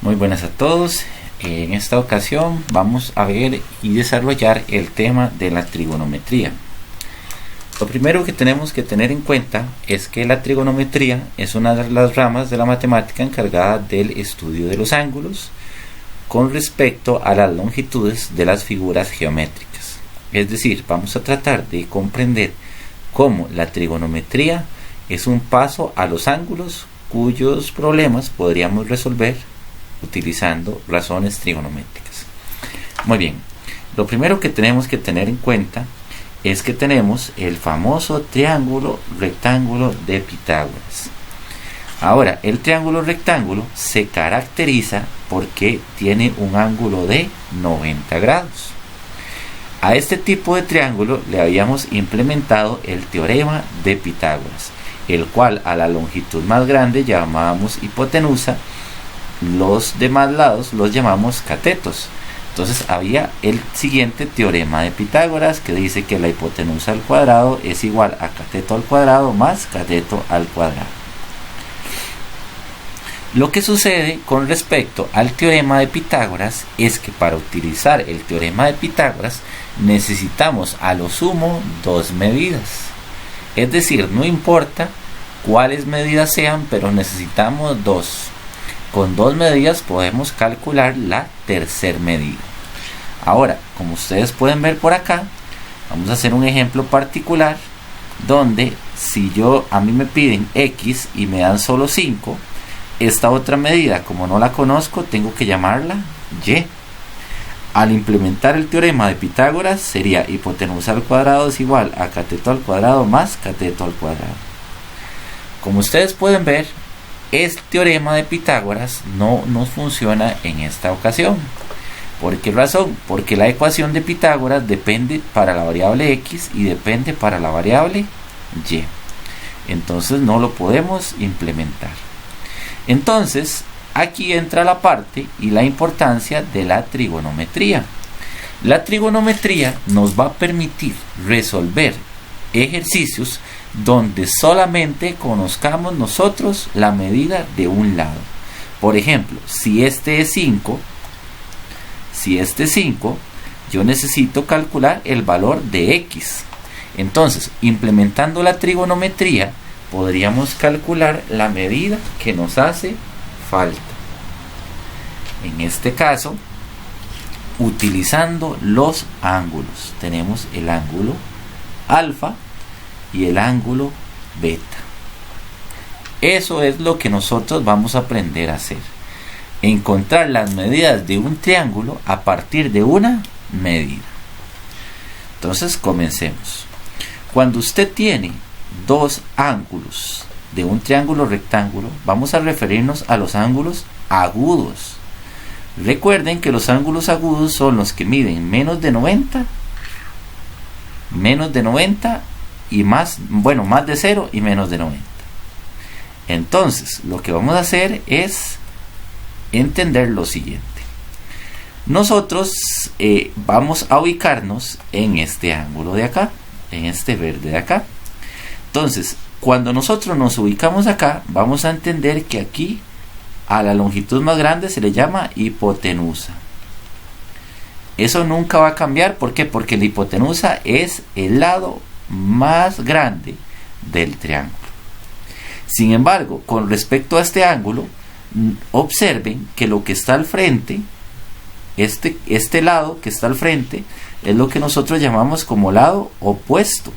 Muy buenas a todos. En esta ocasión vamos a ver y desarrollar el tema de la trigonometría. Lo primero que tenemos que tener en cuenta es que la trigonometría es una de las ramas de la matemática encargada del estudio de los ángulos con respecto a las longitudes de las figuras geométricas. Es decir, vamos a tratar de comprender cómo la trigonometría es un paso a los ángulos cuyos problemas podríamos resolver utilizando razones trigonométricas. Muy bien, lo primero que tenemos que tener en cuenta es que tenemos el famoso triángulo rectángulo de Pitágoras. Ahora, el triángulo rectángulo se caracteriza porque tiene un ángulo de 90 grados. A este tipo de triángulo le habíamos implementado el teorema de Pitágoras, el cual a la longitud más grande llamábamos hipotenusa, los demás lados los llamamos catetos. Entonces había el siguiente teorema de Pitágoras que dice que la hipotenusa al cuadrado es igual a cateto al cuadrado más cateto al cuadrado. Lo que sucede con respecto al teorema de Pitágoras es que para utilizar el teorema de Pitágoras necesitamos a lo sumo dos medidas. Es decir, no importa cuáles medidas sean, pero necesitamos dos. Con dos medidas podemos calcular la tercera medida. Ahora, como ustedes pueden ver por acá, vamos a hacer un ejemplo particular donde si a mí me piden X y me dan solo 5, esta otra medida, como no la conozco, tengo que llamarla Y. Al implementar el teorema de Pitágoras sería hipotenusa al cuadrado es igual a cateto al cuadrado más cateto al cuadrado. Como ustedes pueden ver, este teorema de Pitágoras no nos funciona en esta ocasión. ¿Por qué razón? Porque la ecuación de Pitágoras depende para la variable X y depende para la variable Y. Entonces no lo podemos implementar. Entonces, aquí entra la parte y la importancia de la trigonometría. La trigonometría nos va a permitir resolver ejercicios donde solamente conozcamos nosotros la medida de un lado. Por ejemplo, si este es 5, yo necesito calcular el valor de X. Entonces, implementando la trigonometría, podríamos calcular la medida que nos hace falta. En este caso, utilizando los ángulos, tenemos el ángulo alfa y el ángulo beta. Eso es lo que nosotros vamos a aprender a hacer. Encontrar las medidas de un triángulo a partir de una medida. Entonces comencemos. Cuando usted tiene dos ángulos de un triángulo rectángulo, vamos a referirnos a los ángulos agudos. Recuerden que los ángulos agudos son los que miden menos de 90 y más de 0 y menos de 90. Entonces, lo que vamos a hacer es entender lo siguiente. Nosotros vamos a ubicarnos en este ángulo de acá, en este verde de acá. Entonces, cuando nosotros nos ubicamos acá, vamos a entender que aquí a la longitud más grande se le llama hipotenusa. Eso nunca va a cambiar. ¿Por qué? Porque la hipotenusa es el lado más grande del triángulo. Sin embargo, con respecto a este ángulo, observen que lo que está al frente, este lado que está al frente, es lo que nosotros llamamos como lado opuesto.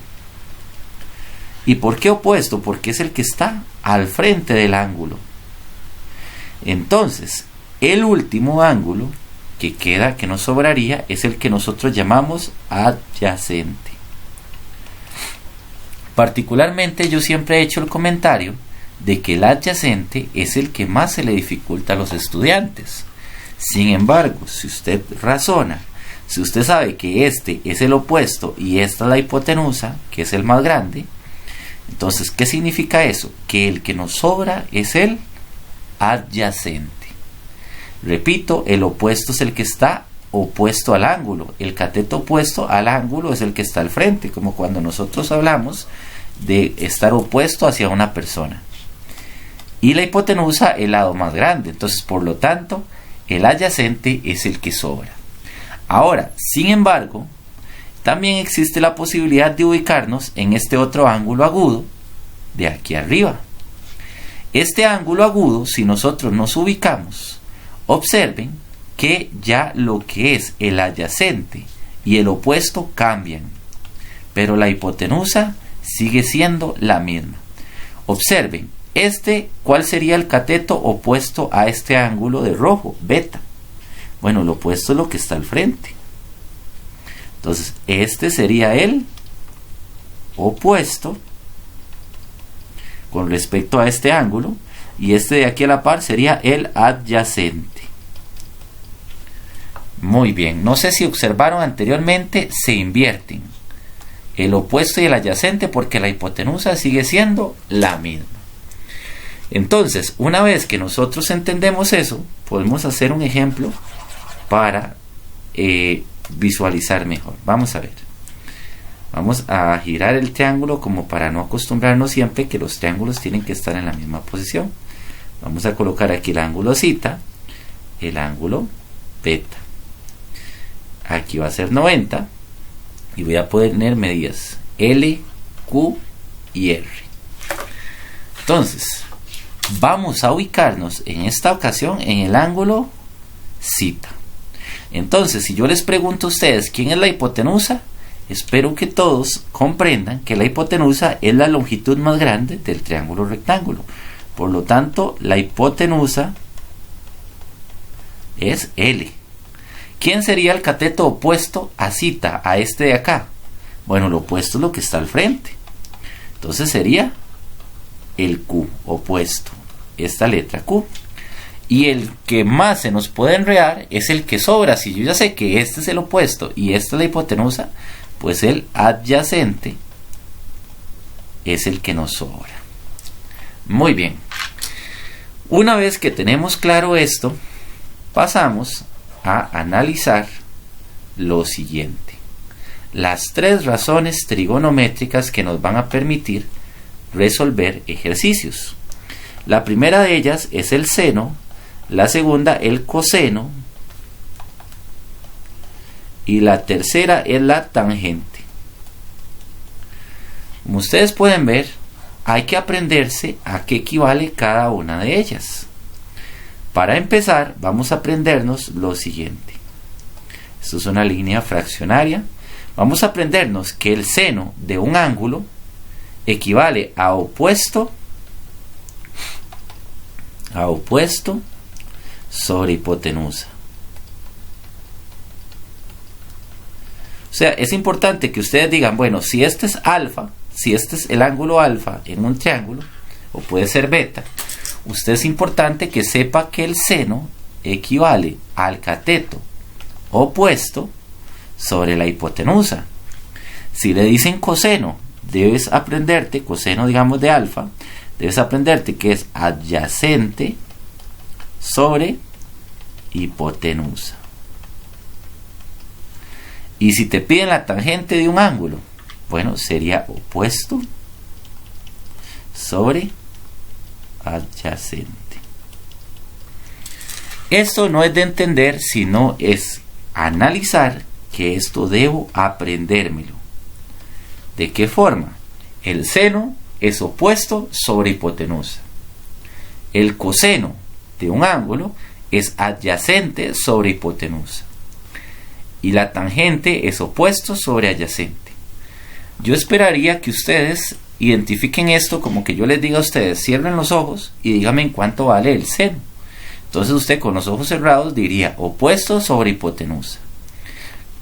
¿Y por qué opuesto? Porque es el que está al frente del ángulo. Entonces, el último ángulo que queda, que nos sobraría, es el que nosotros llamamos adyacente. Particularmente yo siempre he hecho el comentario de que el adyacente es el que más se le dificulta a los estudiantes. Sin embargo, si usted razona, si usted sabe que este es el opuesto y esta es la hipotenusa, que es el más grande, entonces, ¿qué significa eso? Que el que nos sobra es el adyacente. Repito, el opuesto es el que está opuesto al ángulo. El cateto opuesto al ángulo es el que está al frente, como cuando nosotros hablamos de estar opuesto hacia una persona. y la hipotenusa el lado más grande. Entonces, por lo tanto, el adyacente es el que sobra. Ahora, sin embargo, también existe la posibilidad de ubicarnos en este otro ángulo agudo de aquí arriba. Este ángulo agudo, si nosotros nos ubicamos, observen que ya lo que es el adyacente y el opuesto cambian, pero la hipotenusa sigue siendo la misma. Observen, ¿cuál sería el cateto opuesto a este ángulo de rojo? Beta. Bueno, lo opuesto es lo que está al frente. Entonces, este sería el opuesto con respecto a este ángulo, y este de aquí a la par sería el adyacente. Muy bien, no sé si observaron anteriormente, se invierten el opuesto y el adyacente porque la hipotenusa sigue siendo la misma. Entonces, una vez que nosotros entendemos eso, podemos hacer un ejemplo para visualizar mejor. Vamos a ver. Vamos a girar el triángulo como para no acostumbrarnos siempre que los triángulos tienen que estar en la misma posición. Vamos a colocar aquí el ángulo zeta, el ángulo beta. Aquí va a ser 90 y voy a poner medidas L, Q y R. Entonces, vamos a ubicarnos en esta ocasión en el ángulo zeta. Entonces, si yo les pregunto a ustedes quién es la hipotenusa, espero que todos comprendan que la hipotenusa es la longitud más grande del triángulo rectángulo. Por lo tanto, la hipotenusa es L. ¿Quién sería el cateto opuesto a zeta, a este de acá? Bueno, lo opuesto es lo que está al frente. Entonces sería el Q, opuesto, esta letra Q. Y el que más se nos puede enredar es el que sobra. Si yo ya sé que este es el opuesto y esta es la hipotenusa, pues el adyacente es el que nos sobra. Muy bien. Una vez que tenemos claro esto, pasamos a analizar lo siguiente. Las tres razones trigonométricas que nos van a permitir resolver ejercicios. La primera de ellas es el seno, la segunda el coseno y la tercera es la tangente. Como ustedes pueden ver, hay que aprenderse a qué equivale cada una de ellas. Para empezar, vamos a aprendernos lo siguiente. Esto es una línea fraccionaria. Vamos a aprendernos que el seno de un ángulo equivale a opuesto sobre hipotenusa. O sea, es importante que ustedes digan, bueno, si este es alfa, si este es el ángulo alfa en un triángulo, o puede ser beta, usted es importante que sepa que el seno equivale al cateto opuesto sobre la hipotenusa. Si le dicen coseno, debes aprenderte, coseno digamos de alfa, debes aprenderte que es adyacente sobre hipotenusa. Y si te piden la tangente de un ángulo, bueno, sería opuesto sobre adyacente. Esto no es de entender, sino es analizar que esto debo aprendérmelo. ¿De qué forma? El seno es opuesto sobre hipotenusa. El coseno de un ángulo es adyacente sobre hipotenusa. Y la tangente es opuesto sobre adyacente. Yo esperaría que ustedes identifiquen esto como que yo les diga a ustedes, cierren los ojos y díganme en cuánto vale el seno. Entonces usted con los ojos cerrados diría opuesto sobre hipotenusa.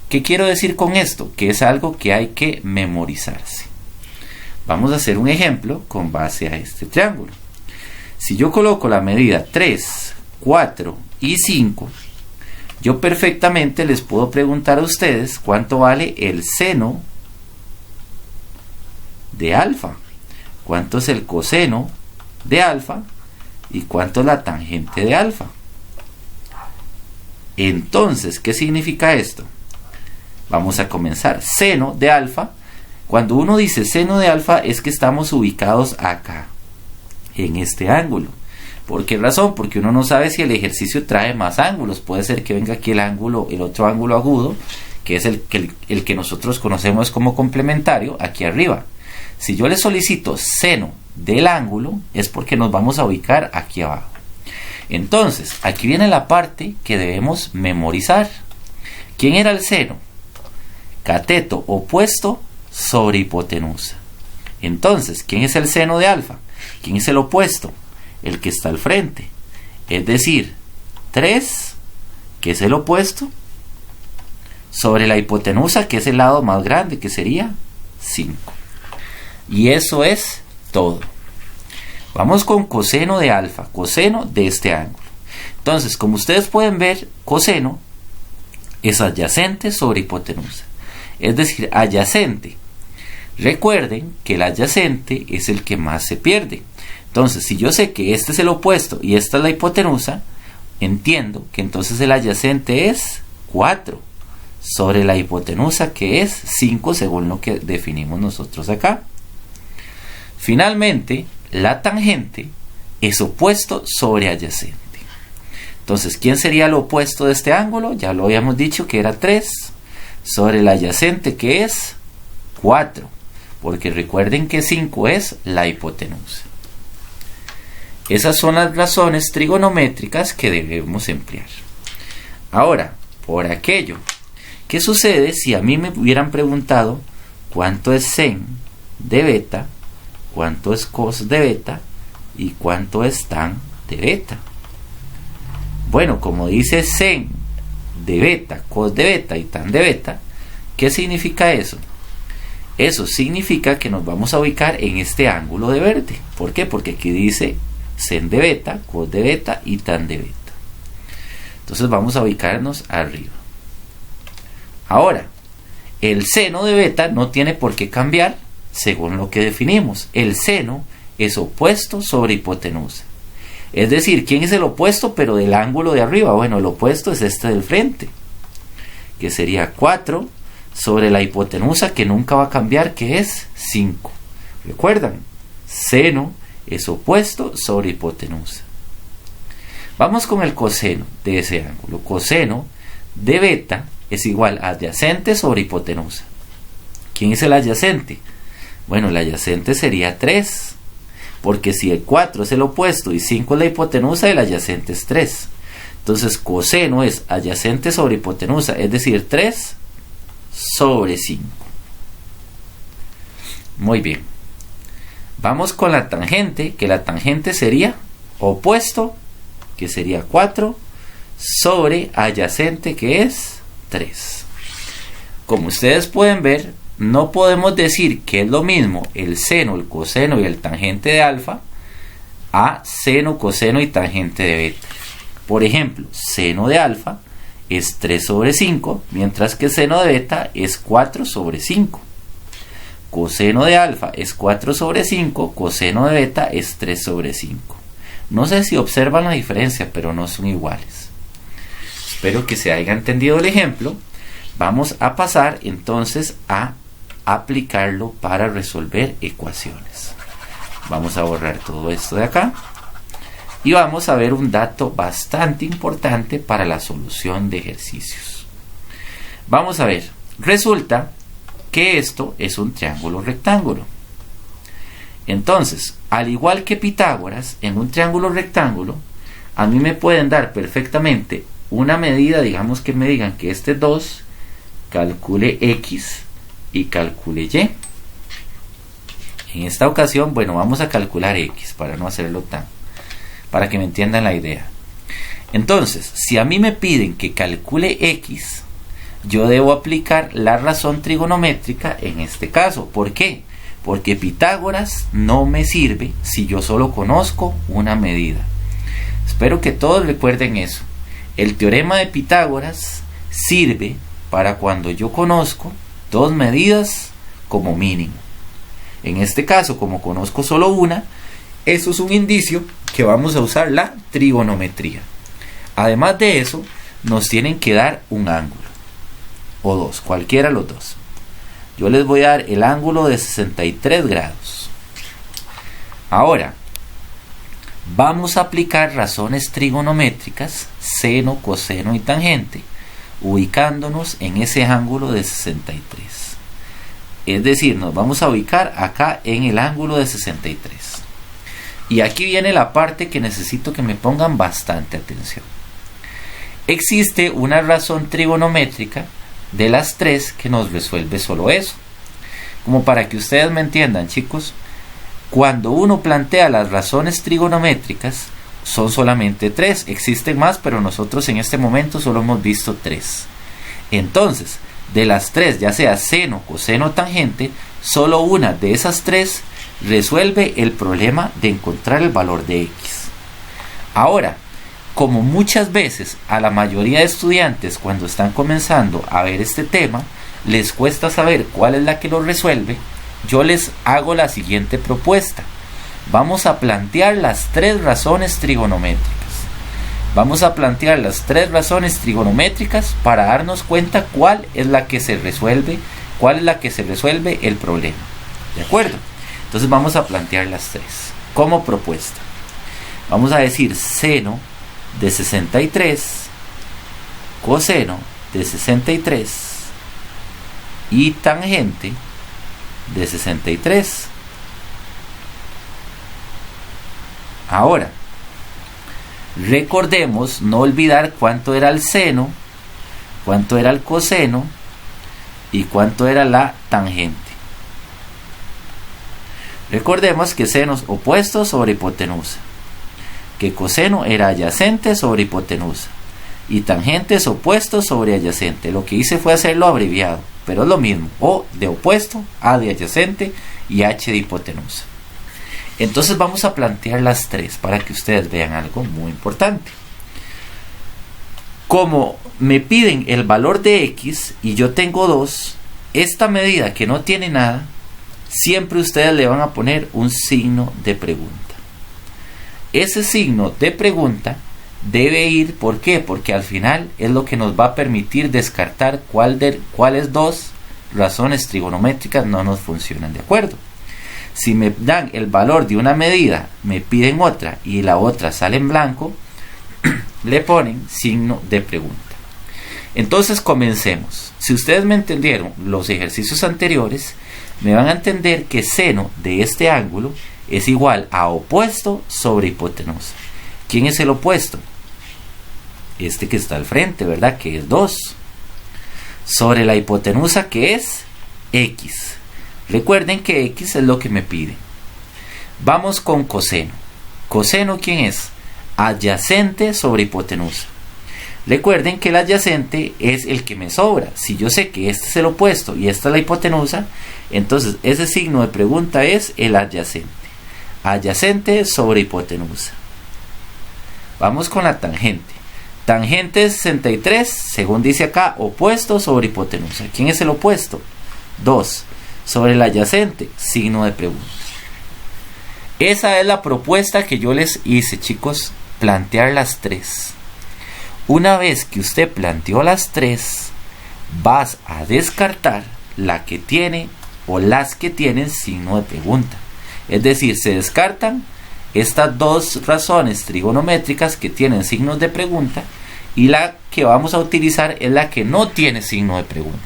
¿Qué quiero decir con esto? Que es algo que hay que memorizarse. Vamos a hacer un ejemplo con base a este triángulo. Si yo coloco la medida 3, 4 y 5, yo perfectamente les puedo preguntar a ustedes cuánto vale el seno de alfa, cuánto es el coseno de alfa y cuánto es la tangente de alfa. Entonces, ¿qué significa esto? Vamos a comenzar. Seno de alfa. Cuando uno dice seno de alfa es que estamos ubicados acá, en este ángulo. ¿Por qué razón? Porque uno no sabe si el ejercicio trae más ángulos. Puede ser que venga aquí el otro ángulo agudo, que es el que nosotros conocemos como complementario, aquí arriba. Si yo le solicito seno del ángulo, es porque nos vamos a ubicar aquí abajo. Entonces, aquí viene la parte que debemos memorizar. ¿Quién era el seno? Cateto opuesto sobre hipotenusa. Entonces, ¿quién es el seno de alfa? ¿Quién es el opuesto? El que está al frente. Es decir, 3, que es el opuesto, sobre la hipotenusa, que es el lado más grande, que sería 5. Y eso es todo. Vamos con coseno de alfa, coseno de este ángulo. Entonces, como ustedes pueden ver, coseno es adyacente sobre hipotenusa. Es decir, adyacente. Recuerden que el adyacente es el que más se pierde. Entonces, si yo sé que este es el opuesto y esta es la hipotenusa, entiendo que entonces el adyacente es 4 sobre la hipotenusa, que es 5 según lo que definimos nosotros acá. Finalmente, la tangente es opuesto sobre adyacente. Entonces, ¿quién sería el opuesto de este ángulo? Ya lo habíamos dicho que era 3 sobre el adyacente, que es 4, porque recuerden que 5 es la hipotenusa. Esas son las razones trigonométricas que debemos emplear. Ahora, por aquello, ¿qué sucede si a mí me hubieran preguntado cuánto es sen de beta, cuánto es cos de beta y cuánto es tan de beta? Bueno, como dice sen de beta, cos de beta y tan de beta, ¿qué significa eso? Eso significa que nos vamos a ubicar en este ángulo de verde. ¿Por qué? Porque aquí dice sen de beta, cos de beta y tan de beta. Entonces vamos a ubicarnos arriba. Ahora, el seno de beta no tiene por qué cambiar según lo que definimos. El seno es opuesto sobre hipotenusa. Es decir, ¿quién es el opuesto pero del ángulo de arriba? Bueno, el opuesto es este del frente, que sería 4 sobre la hipotenusa, que nunca va a cambiar, que es 5. ¿Recuerdan? Seno es opuesto sobre hipotenusa. Vamos con el coseno de ese ángulo. Coseno de beta es igual a adyacente sobre hipotenusa. ¿Quién es el adyacente? Bueno, el adyacente sería 3, porque si el 4 es el opuesto y 5 es la hipotenusa, el adyacente es 3. Entonces, coseno es adyacente sobre hipotenusa, es decir, 3 sobre 5. Muy bien. Vamos con la tangente, que la tangente sería opuesto, que sería 4, sobre adyacente, que es 3. Como ustedes pueden ver, no podemos decir que es lo mismo el seno, el coseno y el tangente de alfa a seno, coseno y tangente de beta. Por ejemplo, seno de alfa es 3 sobre 5, mientras que seno de beta es 4 sobre 5. Coseno de alfa es 4 sobre 5, coseno de beta es 3 sobre 5. No sé si observan la diferencia, pero no son iguales. Espero que se haya entendido el ejemplo. Vamos a pasar entonces a aplicarlo para resolver ecuaciones. Vamos a borrar todo esto de acá y vamos a ver un dato bastante importante para la solución de ejercicios. Vamos a ver, resulta que esto es un triángulo rectángulo. Entonces, al igual que Pitágoras, en un triángulo rectángulo, a mí me pueden dar perfectamente una medida, digamos que me digan que este 2, calcule X y calcule Y. En esta ocasión, bueno, vamos a calcular X para no hacerlo para que me entiendan la idea. Entonces, si a mí me piden que calcule X, yo debo aplicar la razón trigonométrica en este caso. ¿Por qué? Porque Pitágoras no me sirve si yo solo conozco una medida. Espero que todos recuerden eso. El teorema de Pitágoras sirve para cuando yo conozco 2 medidas como mínimo. En este caso, como conozco solo una, eso es un indicio que vamos a usar la trigonometría. Además de eso, nos tienen que dar un ángulo, o 2, cualquiera de los 2. Yo les voy a dar el ángulo de 63 grados. Ahora, vamos a aplicar razones trigonométricas, seno, coseno y tangente, ubicándonos en ese ángulo de 63. Es decir, nos vamos a ubicar acá en el ángulo de 63. Y aquí viene la parte que necesito que me pongan bastante atención. Existe una razón trigonométrica de las tres que nos resuelve solo eso. Como para que ustedes me entiendan, chicos, cuando uno plantea las razones trigonométricas, son solamente tres. Existen más, pero nosotros en este momento solo hemos visto tres. Entonces, de las tres, ya sea seno, coseno o tangente, solo una de esas tres resuelve el problema de encontrar el valor de x. Ahora, como muchas veces a la mayoría de estudiantes cuando están comenzando a ver este tema les cuesta saber cuál es la que lo resuelve, yo les hago la siguiente propuesta. Vamos a plantear las tres razones trigonométricas. Vamos a plantear las tres razones trigonométricas para darnos cuenta cuál es la que se resuelve el problema. ¿De acuerdo? Entonces vamos a plantear las tres como propuesta. Vamos a decir seno de 63, coseno de 63 y tangente de 63. Ahora, recordemos no olvidar cuánto era el seno, cuánto era el coseno y cuánto era la tangente. Recordemos que senos opuestos sobre hipotenusa, que coseno era adyacente sobre hipotenusa y tangentes opuestos sobre adyacente. Lo que hice fue hacerlo abreviado, pero es lo mismo: O de opuesto, A de adyacente y H de hipotenusa. Entonces vamos a plantear las tres para que ustedes vean algo muy importante. Como me piden el valor de x y yo tengo 2, esta medida que no tiene nada, siempre ustedes le van a poner un signo de pregunta. Ese signo de pregunta debe ir, ¿por qué? Porque al final es lo que nos va a permitir descartar cuáles dos razones trigonométricas no nos funcionan, ¿de acuerdo? Si me dan el valor de una medida, me piden otra y la otra sale en blanco, le ponen signo de pregunta. Entonces comencemos. Si ustedes me entendieron los ejercicios anteriores, me van a entender que seno de este ángulo es igual a opuesto sobre hipotenusa. ¿Quién es el opuesto? Este que está al frente, ¿verdad? Que es 2. Sobre la hipotenusa, que es x. Recuerden que x es lo que me pide. Vamos con coseno. Coseno, ¿quién es? Adyacente sobre hipotenusa. Recuerden que el adyacente es el que me sobra. Si yo sé que este es el opuesto y esta es la hipotenusa, entonces ese signo de pregunta es el adyacente. Adyacente sobre hipotenusa. Vamos con la tangente. Tangente es 63, según dice acá, opuesto sobre hipotenusa. ¿Quién es el opuesto? 2. Sobre el adyacente, signo de pregunta. Esa es la propuesta que yo les hice, chicos, plantear las tres. Una vez que usted planteó las tres, vas a descartar la que tiene o las que tienen signo de pregunta. Es decir, se descartan estas dos razones trigonométricas que tienen signos de pregunta y la que vamos a utilizar es la que no tiene signo de pregunta.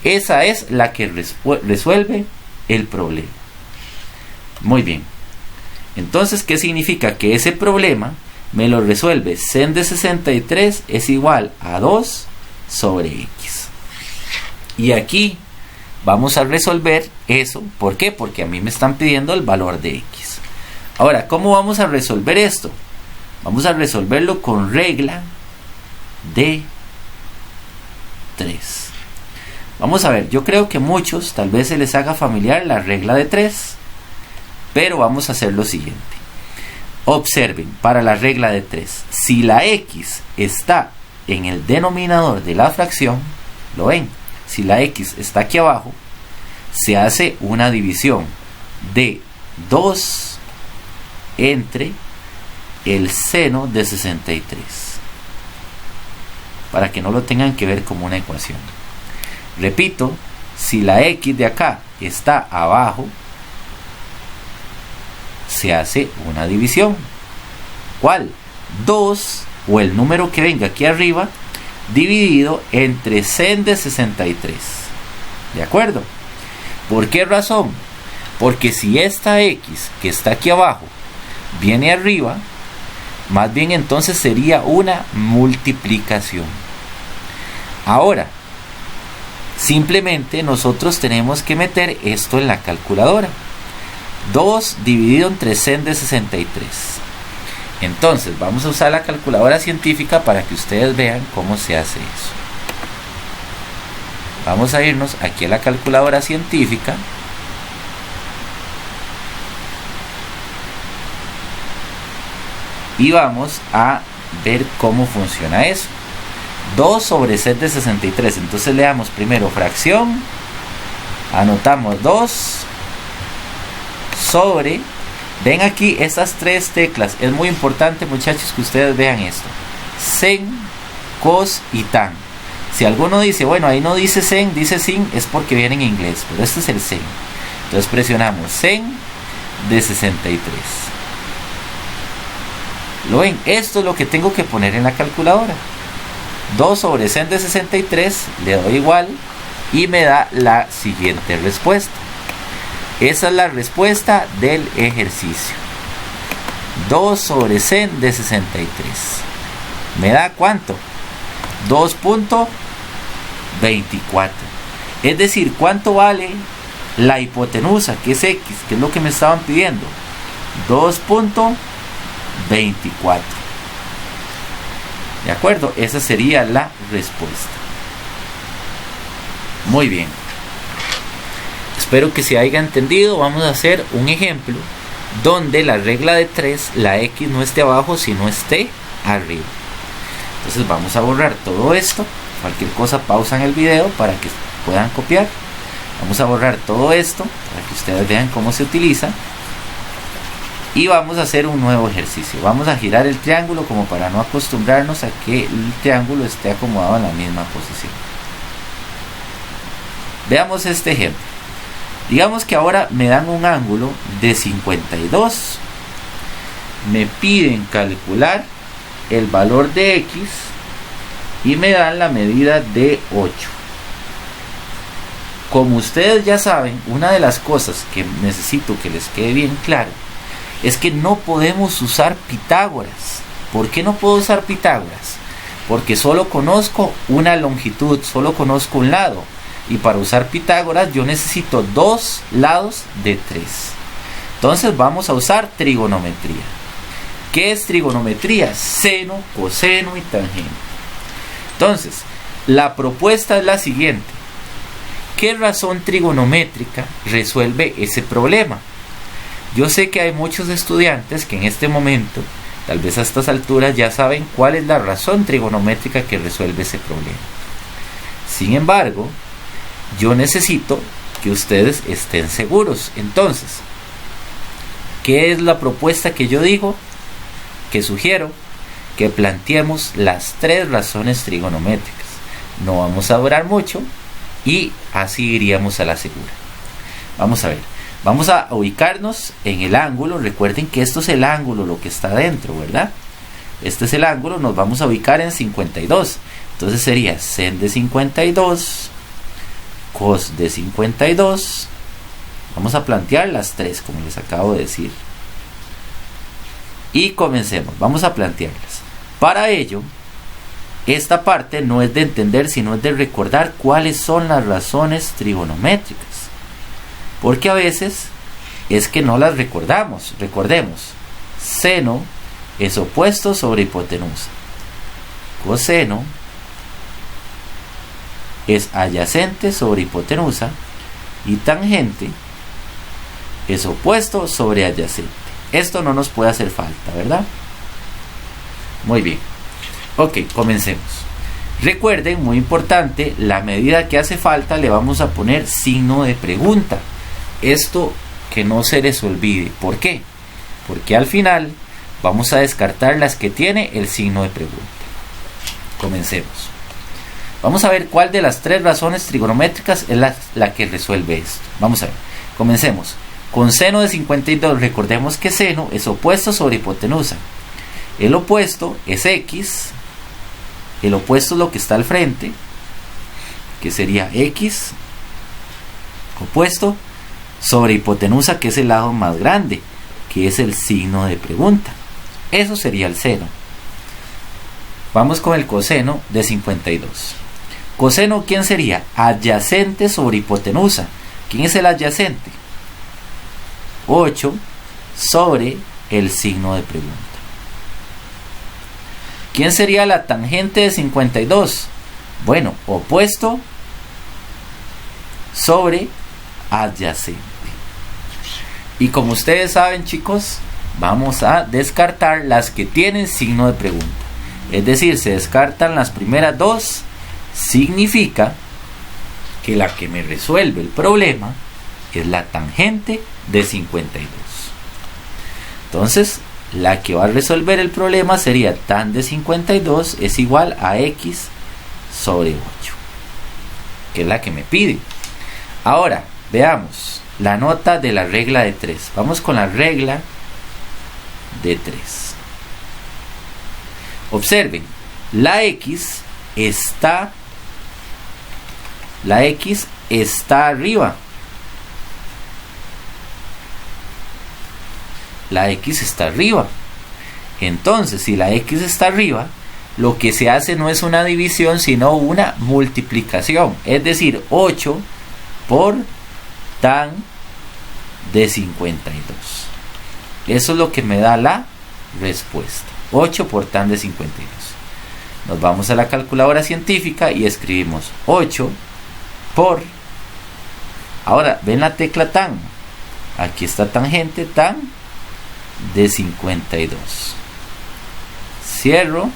Esa es la que resuelve el problema. Muy bien. Entonces, ¿qué significa? Que ese problema me lo resuelve sen de 63 es igual a 2 sobre x. Y aquí vamos a resolver eso. ¿Por qué? Porque a mí me están pidiendo el valor de x. Ahora, ¿cómo vamos a resolver esto? Vamos a resolverlo con regla de 3. Vamos a ver, yo creo que muchos tal vez se les haga familiar la regla de 3, pero vamos a hacer lo siguiente. Observen, para la regla de 3, si la x está en el denominador de la fracción, ¿lo ven? Si la x está aquí abajo, se hace una división de 2 entre el seno de 63, para que no lo tengan que ver como una ecuación. Repito, si la x de acá está abajo, se hace una división ¿Cuál? 2, o el número que venga aquí arriba, dividido entre sen de 63. ¿De acuerdo? ¿Por qué razón? Porque si esta x que está aquí abajo viene arriba, más bien entonces sería una multiplicación. Ahora, simplemente nosotros tenemos que meter esto en la calculadora. 2 dividido entre sen de 63. Entonces vamos a usar la calculadora científica para que ustedes vean cómo se hace eso. Vamos a irnos aquí a la calculadora científica. Y vamos a ver cómo funciona eso. 2 sobre sen de 63. Entonces le damos primero fracción. Anotamos 2 sobre... Ven aquí estas tres teclas. Es muy importante, muchachos, que ustedes vean esto. Sen, cos y tan. Si alguno dice, bueno, ahí no dice sen, dice sin, es porque viene en inglés. Pero este es el sen. Entonces presionamos sen de 63. ¿Lo ven? Esto es lo que tengo que poner en la calculadora. 2 sobre sen de 63, le doy igual y me da la siguiente respuesta. Esa es la respuesta del ejercicio. 2 sobre sen de 63. ¿Me da cuánto? 2.24. Es decir, ¿cuánto vale la hipotenusa, que es x, que es lo que me estaban pidiendo? 2.24. ¿De acuerdo? Esa sería la respuesta. Muy bien. Espero que se haya entendido. Vamos a hacer un ejemplo donde la regla de 3, la x no esté abajo, sino esté arriba. Entonces vamos a borrar todo esto. Cualquier cosa pausan el video para que puedan copiar. Vamos a borrar todo esto para que ustedes vean cómo se utiliza. Y vamos a hacer un nuevo ejercicio. Vamos a girar el triángulo como para no acostumbrarnos a que el triángulo esté acomodado en la misma posición. Veamos este ejemplo. Digamos que ahora me dan un ángulo de 52. Me piden calcular el valor de x y me dan la medida de 8. Como ustedes ya saben, una de las cosas que necesito que les quede bien claro es que no podemos usar Pitágoras. ¿Por qué no puedo usar Pitágoras? Porque solo conozco una longitud, solo conozco un lado. Y para usar Pitágoras yo necesito 2 lados de 3. Entonces vamos a usar trigonometría. ¿Qué es trigonometría? Seno, coseno y tangente. Entonces, la propuesta es la siguiente. ¿Qué razón trigonométrica resuelve ese problema? Yo sé que hay muchos estudiantes que en este momento, tal vez a estas alturas, ya saben cuál es la razón trigonométrica que resuelve ese problema. Sin embargo, yo necesito que ustedes estén seguros. Entonces, ¿qué es la propuesta que yo digo? Que sugiero que planteemos las 3 razones trigonométricas. No vamos a durar mucho y así iríamos a la segura. Vamos a ver. Vamos a ubicarnos en el ángulo. Recuerden que esto es el ángulo, lo que está dentro, ¿verdad? Este es el ángulo. Nos vamos a ubicar en 52. Entonces sería sen de 52, cos de 52. Vamos a plantear las 3, como les acabo de decir. Y comencemos. Vamos a plantearlas. Para ello, esta parte no es de entender, sino es de recordar cuáles son las razones trigonométricas. Porque a veces es que no las recordamos. Recordemos, seno es opuesto sobre hipotenusa. Coseno es adyacente sobre hipotenusa. Y tangente es opuesto sobre adyacente. Esto no nos puede hacer falta, ¿verdad? Muy bien. Ok, comencemos. Recuerden, muy importante, la medida que hace falta le vamos a poner signo de pregunta. Esto que no se les olvide. ¿Por qué? Porque al final vamos a descartar las que tiene el signo de pregunta. Comencemos. Vamos a ver cuál de las 3 razones trigonométricas es la que resuelve esto. Vamos a ver. Comencemos. Con seno de 52, recordemos que seno es opuesto sobre hipotenusa. El opuesto es x. El opuesto es lo que está al frente, que sería x opuesto sobre hipotenusa, que es el lado más grande, que es el signo de pregunta. Eso sería el seno. Vamos con el coseno de 52. Coseno, ¿quién sería? Adyacente sobre hipotenusa. ¿Quién es el adyacente? 8 sobre el signo de pregunta. ¿Quién sería la tangente de 52? Bueno, opuesto sobre adyacente. Y como ustedes saben, chicos, vamos a descartar las que tienen signo de pregunta. Es decir, se descartan las primeras dos. Significa que la que me resuelve el problema es la tangente de 52. Entonces, la que va a resolver el problema sería tan de 52 es igual a x sobre 8, que es la que me pide. Ahora, veamos la nota de la regla de 3. Vamos con la regla de 3. Observen, la x está arriba. La x está arriba. Entonces, si la x está arriba, lo que se hace no es una división, sino una multiplicación. Es decir, 8 por tan de 52. Eso es lo que me da la respuesta. 8 por tan de 52. Nos vamos a la calculadora científica y escribimos 8 por... Ahora, ven la tecla tan. Aquí está tangente, tan de 52. Cierro,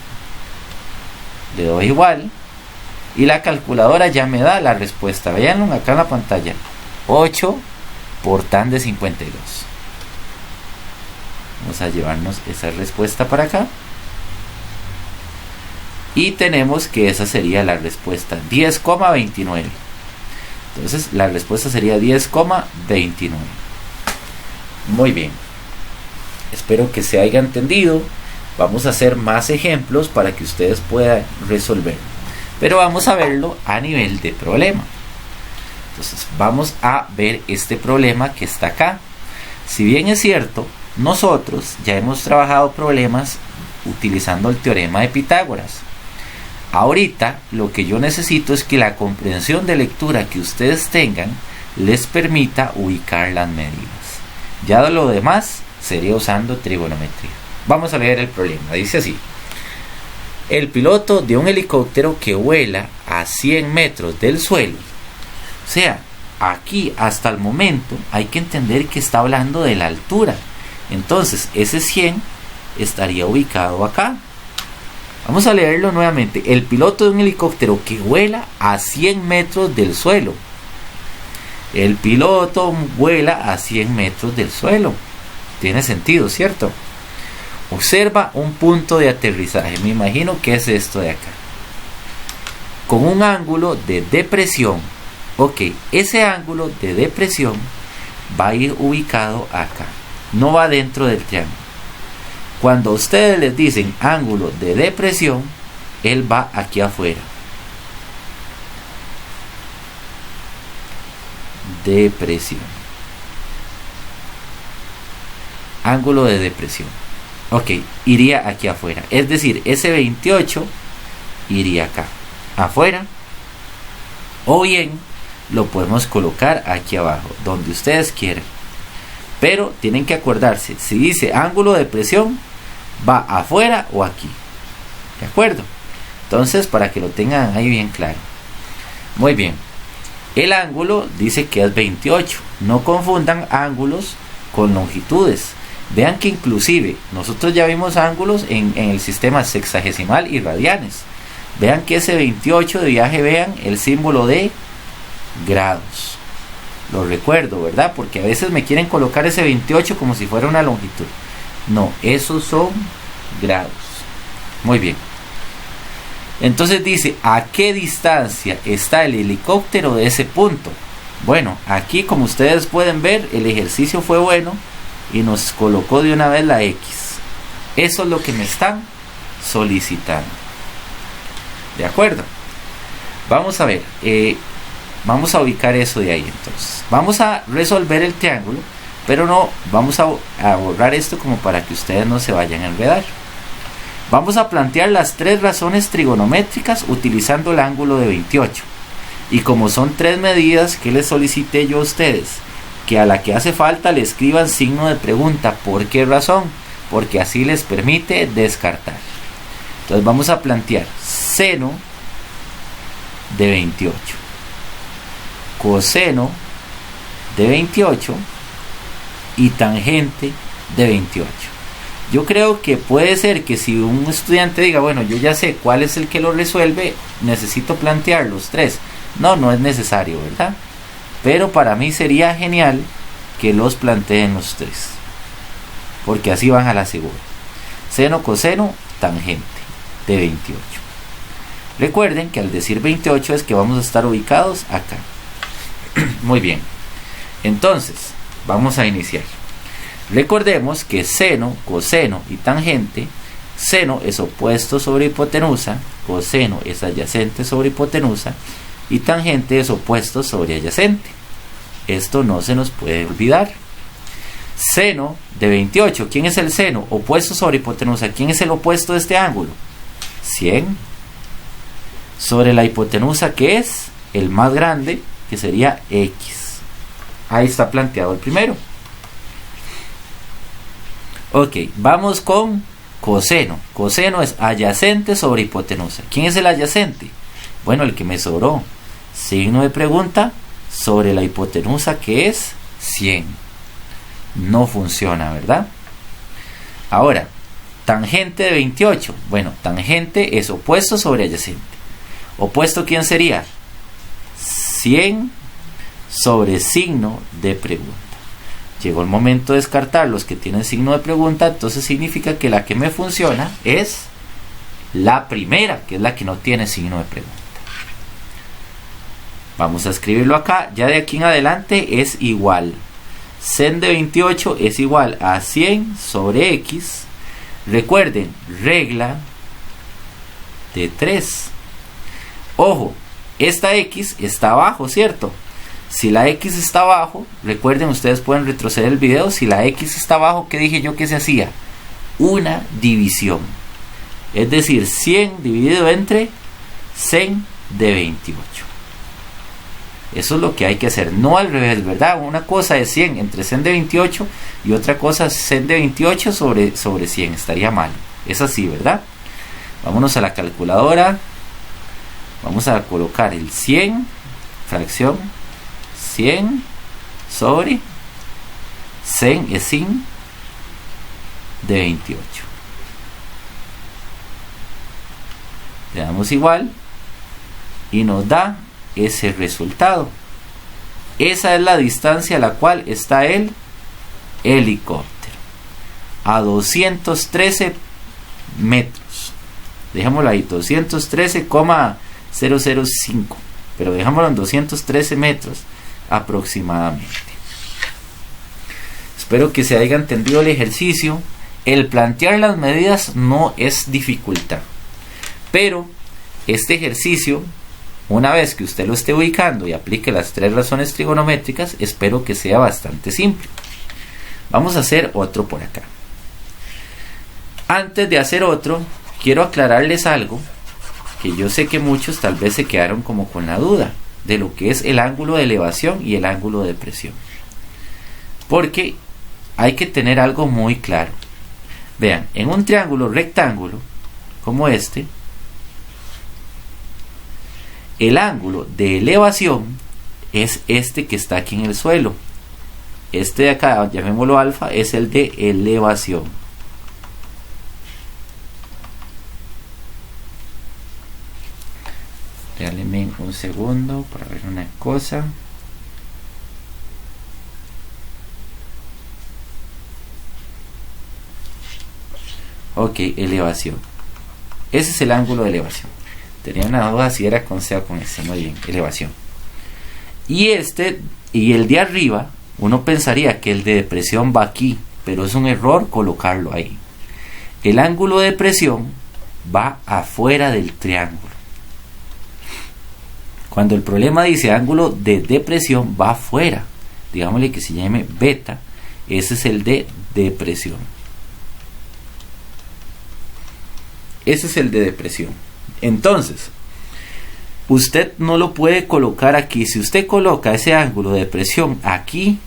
le doy igual y la calculadora ya me da la respuesta. Veanlo acá en la pantalla. 8 por tan de 52. Vamos a llevarnos esa respuesta para acá y tenemos que esa sería la respuesta, 10,29. Entonces la respuesta sería 10,29. Muy bien, espero que se haya entendido. Vamos a hacer más ejemplos para que ustedes puedan resolver, pero vamos a verlo a nivel de problema. Entonces vamos a ver este problema que está acá. Si bien es cierto, nosotros ya hemos trabajado problemas utilizando el teorema de Pitágoras. Ahorita lo que yo necesito es que la comprensión de lectura que ustedes tengan les permita ubicar las medidas. Ya lo demás sería usando trigonometría. Vamos a leer el problema. Dice así: el piloto de un helicóptero que vuela a 100 metros del suelo. O sea, aquí hasta el momento hay que entender que está hablando de la altura. Entonces ese 100 estaría ubicado acá. Vamos a leerlo nuevamente. El piloto de un helicóptero que vuela a 100 metros del suelo. El piloto vuela a 100 metros del suelo. Tiene sentido, ¿cierto? Observa un punto de aterrizaje. Me imagino que es esto de acá. Con un ángulo de depresión. Ok, ese ángulo de depresión va a ir ubicado acá. No va dentro del triángulo. Cuando ustedes les dicen ángulo de depresión, él va aquí afuera. Depresión. Ángulo de depresión. Ok, iría aquí afuera. Es decir, ese 28 iría acá afuera. O bien lo podemos colocar aquí abajo, donde ustedes quieran. Pero tienen que acordarse, si dice ángulo de depresión, va afuera o aquí. ¿De acuerdo? Entonces, para que lo tengan ahí bien claro. Muy bien. El ángulo dice que es 28. No confundan ángulos con longitudes. Vean que inclusive nosotros ya vimos ángulos en el sistema sexagesimal y radianes. Vean que ese 28 de viaje, vean el símbolo de grados. Lo recuerdo, ¿verdad? Porque a veces me quieren colocar ese 28 como si fuera una longitud. No, esos son grados. Muy bien. Entonces dice, ¿a qué distancia está el helicóptero de ese punto? Bueno, aquí como ustedes pueden ver, el ejercicio fue bueno y nos colocó de una vez la X. Eso es lo que me están solicitando. ¿De acuerdo? Vamos a ver. Vamos a ubicar eso de ahí entonces. Vamos a resolver el triángulo, pero no vamos a borrar esto como para que ustedes no se vayan a enredar. Vamos a plantear las tres razones trigonométricas utilizando el ángulo de 28. Y como son tres medidas, ¿qué les solicité yo a ustedes? Que a la que hace falta le escriban signo de pregunta. ¿Por qué razón? Porque así les permite descartar. Entonces vamos a plantear seno de 28, coseno de 28 y tangente de 28. Yo creo que puede ser que si un estudiante diga, bueno, yo ya sé cuál es el que lo resuelve, necesito plantear los tres. No es necesario, ¿verdad? Pero para mí sería genial que los planteen los tres, porque así van a la segura. Seno, coseno, tangente de 28. Recuerden que al decir 28 es que vamos a estar ubicados acá. Muy bien. Entonces, vamos a iniciar. Recordemos que seno, coseno y tangente, seno es opuesto sobre hipotenusa, coseno es adyacente sobre hipotenusa y tangente es opuesto sobre adyacente. Esto no se nos puede olvidar. Seno de 28, ¿quién es el seno? Opuesto sobre hipotenusa. ¿Quién es el opuesto de este ángulo? 100 sobre la hipotenusa, que es el más grande, que sería X. Ahí está planteado el primero. Ok, vamos con coseno. Coseno es adyacente sobre hipotenusa. ¿Quién es el adyacente? Bueno, el que me sobró. Signo de pregunta sobre la hipotenusa, que es 100. No funciona, ¿verdad? Ahora, tangente de 28. Bueno, tangente es opuesto sobre adyacente. ¿Opuesto quién sería? 100 sobre signo de pregunta. Llegó el momento de descartar los que tienen signo de pregunta, entonces significa que la que me funciona es la primera, que es la que no tiene signo de pregunta. Vamos a escribirlo acá. Ya de aquí en adelante es igual. Sen de 28 es igual a 100 sobre X. Recuerden, regla de 3. Ojo, esta X está abajo, ¿cierto? Si la X está abajo, recuerden, ustedes pueden retroceder el video. Si la X está abajo, ¿qué dije yo que se hacía? Una división. Es decir, 100 dividido entre sen de 28. Eso es lo que hay que hacer, no al revés, ¿verdad? Una cosa es 100 entre sen de 28 y otra cosa es sen de 28 sobre 100. Estaría mal. Es así, ¿verdad? Vámonos a la calculadora. Vamos a colocar el 100, fracción 100 sobre sen es sin de 28. Le damos igual y nos da ese resultado. Esa es la distancia a la cual está el helicóptero, a 213 metros. Dejémoslo ahí, 213,005, pero dejámoslo en 213 metros aproximadamente. Espero que se haya entendido el ejercicio. El plantear las medidas no es dificultad, pero este ejercicio, una vez que usted lo esté ubicando y aplique las tres razones trigonométricas, espero que sea bastante simple. Vamos a hacer otro por acá. Antes de hacer otro, quiero aclararles algo que yo sé que muchos tal vez se quedaron como con la duda de lo que es el ángulo de elevación y el ángulo de presión, porque hay que tener algo muy claro. Vean, en un triángulo rectángulo como este, el ángulo de elevación es este que está aquí en el suelo. Este de acá, llamémoslo alfa, es el de elevación. Regálenme un segundo para ver una cosa. Ok, elevación. Ese es el ángulo de elevación. Tenía una duda si era con C o con S. Muy bien, elevación. Y el de arriba, uno pensaría que el de depresión va aquí, pero es un error colocarlo ahí. el ángulo de depresión va afuera del triángulo. Cuando el problema dice ángulo de depresión, va afuera. Digámosle que se llame beta. Ese es el de depresión. Ese es el de depresión. Entonces, usted no lo puede colocar aquí. Si usted coloca ese ángulo de depresión aquí,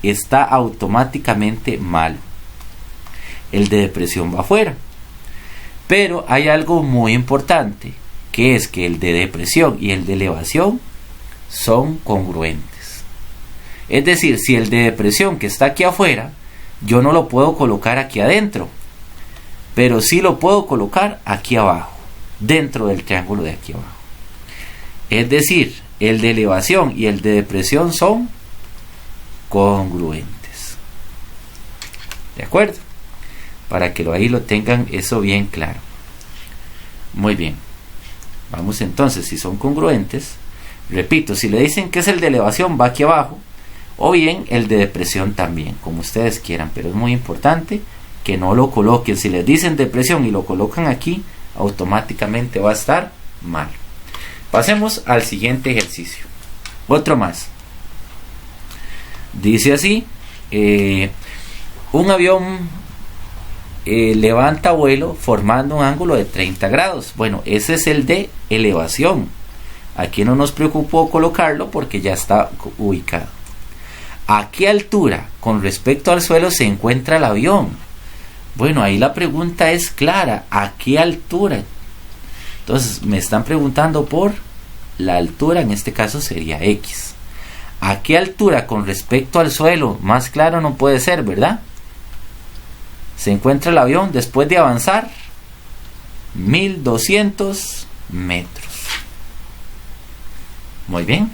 está automáticamente mal. El de depresión va afuera. Pero hay algo muy importante, que es que el de depresión y el de elevación son congruentes. Es decir, si el de depresión que está aquí afuera, yo no lo puedo colocar aquí adentro, pero sí lo puedo colocar aquí abajo, dentro del triángulo de aquí abajo. Es decir, el de elevación y el de depresión son congruentes. ¿De acuerdo? Para que ahí lo tengan eso bien claro. Muy bien. Vamos entonces, si son congruentes, repito, si le dicen que es el de elevación, va aquí abajo, o bien el de depresión también, como ustedes quieran, pero es muy importante que no lo coloquen. Si les dicen depresión y lo colocan aquí, automáticamente va a estar mal. Pasemos al siguiente ejercicio. Otro más. Dice así, un avión levanta vuelo formando un ángulo de 30 grados. Bueno, ese es el de elevación. Aquí no nos preocupó colocarlo porque ya está ubicado. ¿A qué altura con respecto al suelo se encuentra el avión? Bueno, ahí la pregunta es clara. ¿A qué altura? Entonces me están preguntando por la altura, en este caso sería X. ¿A qué altura con respecto al suelo? Más claro no puede ser, ¿verdad? Se encuentra el avión después de avanzar 1200 metros. Muy bien,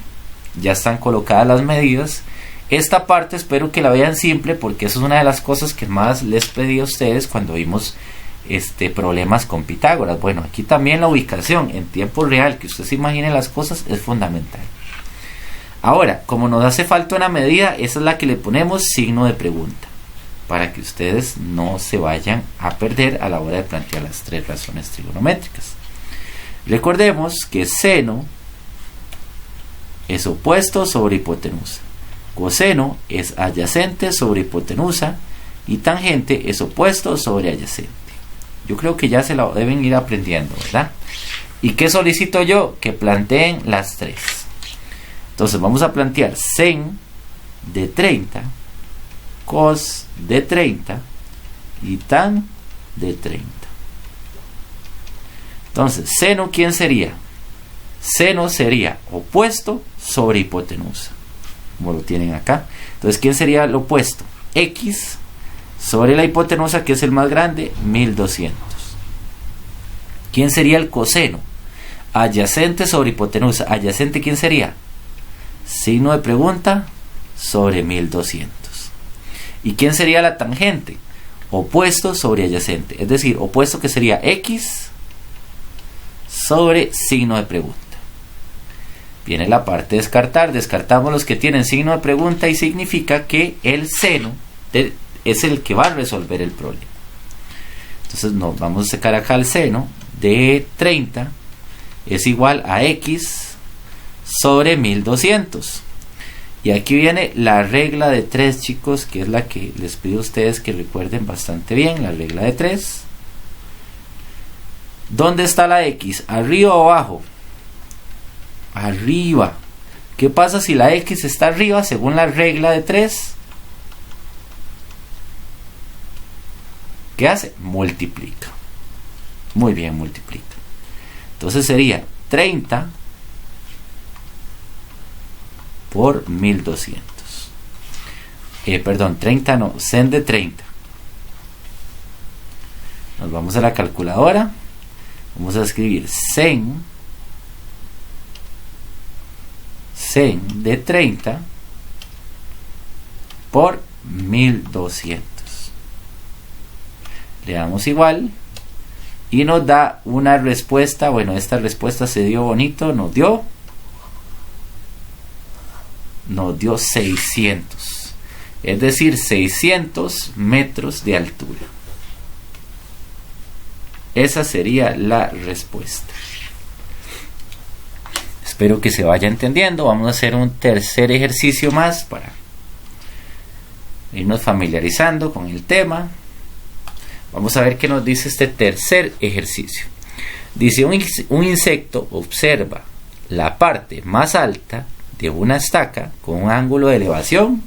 ya están colocadas las medidas. Esta parte espero que la vean simple, porque eso es una de las cosas que más les pedí a ustedes cuando vimos problemas con Pitágoras. Bueno, aquí también la ubicación en tiempo real, que usted se imagine las cosas, es fundamental. Ahora, como nos hace falta una medida, esa es la que le ponemos signo de pregunta, para que ustedes no se vayan a perder a la hora de plantear las tres razones trigonométricas. Recordemos que seno es opuesto sobre hipotenusa, coseno es adyacente sobre hipotenusa y tangente es opuesto sobre adyacente. Yo creo que ya se lo deben ir aprendiendo, ¿verdad? ¿Y qué solicito yo? Que planteen las tres. Entonces vamos a plantear sen de 30, cos de 30 y tan de 30. Entonces, seno, ¿quién sería? Seno sería opuesto sobre hipotenusa, como lo tienen acá. Entonces, ¿quién sería el opuesto? X sobre la hipotenusa, que es el más grande, 1200. ¿Quién sería el coseno? Adyacente sobre hipotenusa. ¿Adyacente quién sería? Signo de pregunta sobre 1200. ¿Y quién sería la tangente? Opuesto sobre adyacente. Es decir, opuesto que sería X sobre signo de pregunta. Viene la parte de descartar. Descartamos los que tienen signo de pregunta y significa que el seno es el que va a resolver el problema. Entonces nos vamos a sacar acá el seno de 30 es igual a X sobre 1200. Y aquí viene la regla de 3, chicos, que es la que les pido a ustedes que recuerden bastante bien. La regla de 3. ¿Dónde está la X? ¿Arriba o abajo? Arriba. ¿Qué pasa si la X está arriba según la regla de 3? ¿Qué hace? Multiplica. Muy bien, multiplica. Entonces sería 30 por 1200. Perdón, 30 no, sen de 30. Nos vamos a la calculadora. Vamos a escribir sen de 30 por 1200. Le damos igual y nos da una respuesta. Bueno, esta respuesta se dio bonito, nos dio 600, es decir, 600 metros de altura. Esa sería la respuesta. Espero que se vaya entendiendo. Vamos a hacer un tercer ejercicio más para irnos familiarizando con el tema. Vamos a ver qué nos dice este tercer ejercicio. Dice, un insecto observa la parte más alta de una estaca con un ángulo de elevación,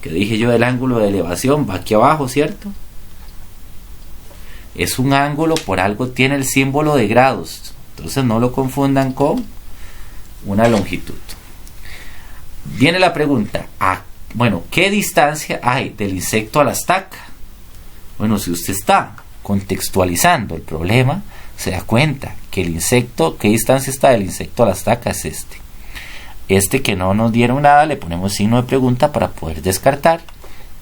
que dije yo, el ángulo de elevación va aquí abajo, ¿cierto? Es un ángulo, por algo tiene el símbolo de grados, entonces no lo confundan con una longitud. Viene la pregunta, ¿qué distancia hay del insecto a la estaca? Bueno, si usted está contextualizando el problema, se da cuenta que el insecto, ¿qué distancia está del insecto a la estaca? Es este que no nos dieron nada, le ponemos signo de pregunta para poder descartar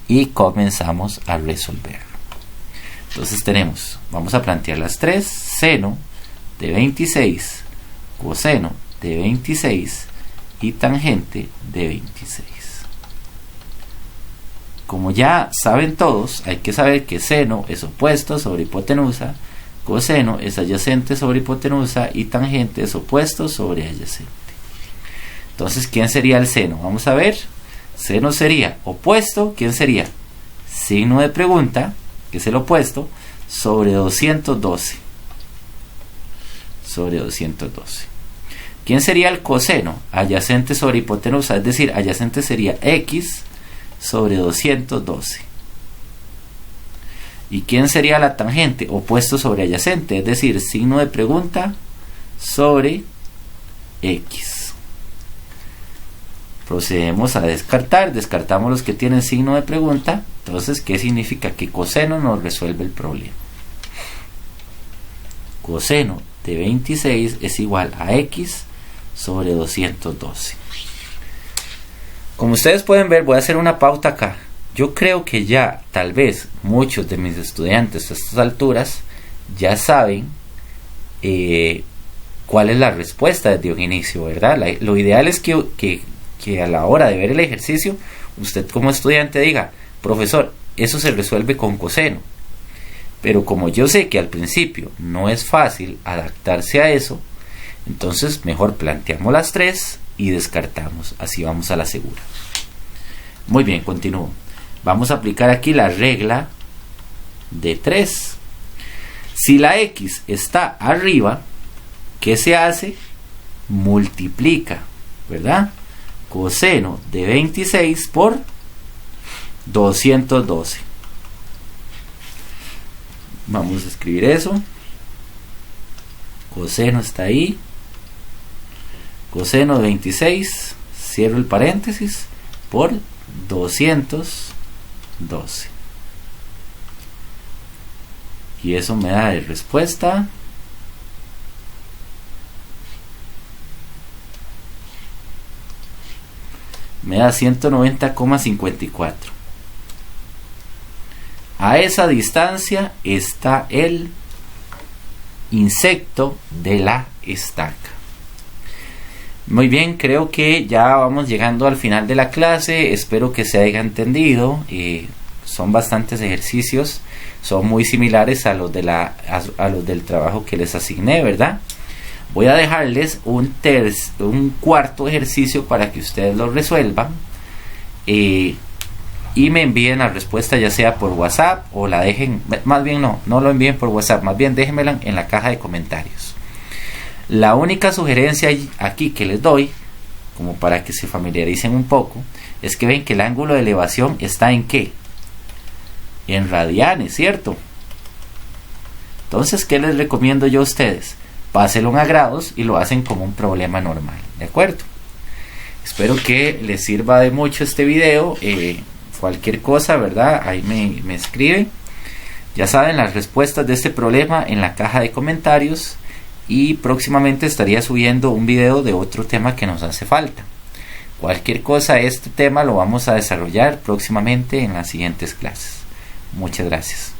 y comenzamos a resolverlo. Entonces vamos a plantear las tres: seno de 26, coseno de 26 y tangente de 26. Como ya saben todos, hay que saber que seno es opuesto sobre hipotenusa, coseno es adyacente sobre hipotenusa y tangente es opuesto sobre adyacente. Entonces, ¿quién sería el seno? Vamos a ver. Seno sería opuesto. ¿Quién sería? Signo de pregunta, que es el opuesto, sobre 212. Sobre 212. ¿Quién sería el coseno? Adyacente sobre hipotenusa, es decir, adyacente sería x sobre 212. ¿Y quién sería la tangente? Opuesto sobre adyacente, es decir, signo de pregunta sobre x. Procedemos a descartar, descartamos los que tienen signo de pregunta. Entonces, ¿qué significa? Que coseno nos resuelve el problema. Coseno de 26 es igual a x sobre 212. Como ustedes pueden ver, voy a hacer una pauta acá. Yo creo que ya tal vez muchos de mis estudiantes a estas alturas ya saben cuál es la respuesta desde un inicio, ¿verdad? Lo ideal es que a la hora de ver el ejercicio, usted como estudiante diga, profesor, eso se resuelve con coseno. Pero como yo sé que al principio no es fácil adaptarse a eso, entonces mejor planteamos las tres y descartamos, así vamos a la segura. Muy bien, continúo. Vamos a aplicar aquí la regla de 3. Si la x está arriba, ¿qué se hace? Multiplica, ¿verdad? Coseno de 26 por 212. Vamos a escribir eso. Coseno está ahí. Coseno de 26, cierro el paréntesis, por 212. Y eso me da de respuesta me da 190,54. A esa distancia está el insecto de la estaca. Muy bien, creo que ya vamos llegando al final de la clase. Espero que se haya entendido. Son bastantes ejercicios, son muy similares a los del trabajo que les asigné, ¿verdad? Voy a dejarles un cuarto ejercicio para que ustedes lo resuelvan y me envíen la respuesta, ya sea por WhatsApp o la dejen, más bien no lo envíen por WhatsApp, más bien déjenmela en la caja de comentarios. La única sugerencia aquí que les doy, como para que se familiaricen un poco, es que ven que el ángulo de elevación está en ¿qué? En radianes, ¿cierto? Entonces, ¿qué les recomiendo yo a ustedes? Pásenlo a grados y lo hacen como un problema normal, ¿de acuerdo? Espero que les sirva de mucho este video. Cualquier cosa, ¿verdad? Ahí me escriben. Ya saben las respuestas de este problema en la caja de comentarios. Y próximamente estaría subiendo un video de otro tema que nos hace falta. Cualquier cosa, este tema lo vamos a desarrollar próximamente en las siguientes clases. Muchas gracias.